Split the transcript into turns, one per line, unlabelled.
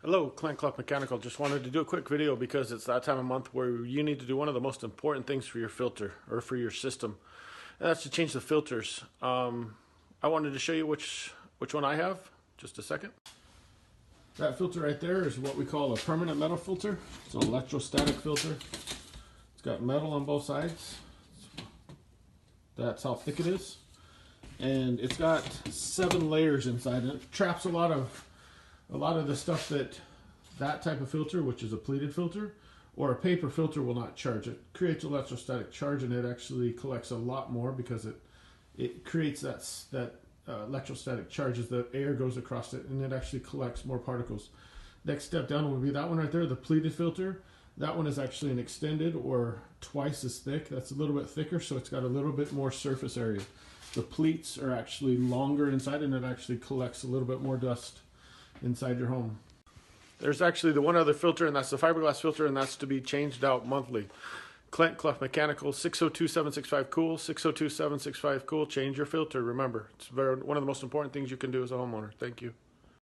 Hello, Clint Clough Mechanical. Just wanted to do a quick video because it's that time of month where you need to do one of the most important things for your filter or for your system, and that's to change the filters. I wanted to show you which one I have. Just a second. That filter right there is what we call a permanent metal filter. It's an electrostatic filter. It's got metal on both sides. That's how thick it is. And it's got 7 layers inside, and it traps a lot of the stuff that type of filter, which is a pleated filter, or a paper filter, will not charge. It creates electrostatic charge, and it actually collects a lot more because it creates that electrostatic charge as the air goes across it, and it actually collects more particles. Next step down will be that one right there, the pleated filter. That one is actually an extended or twice as thick. That's a little bit thicker, so it's got a little bit more surface area. The pleats are actually longer inside, and it actually collects a little bit more dust inside your home. There's actually the one other filter, and that's the fiberglass filter, and that's to be changed out monthly. Clint Clough Mechanical, 602-765-COOL, 602-765-COOL. Change your filter. Remember, it's one of the most important things you can do as a homeowner. Thank you.